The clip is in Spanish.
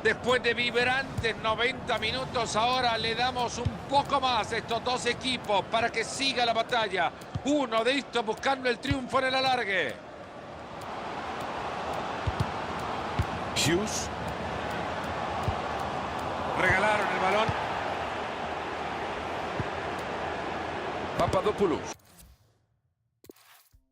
Después de vibrantes 90 minutos, ahora le damos un poco más a estos dos equipos para que siga la batalla. Uno de estos buscando el triunfo en el alargue. Hughes. Regalaron el balón. Papadopoulos.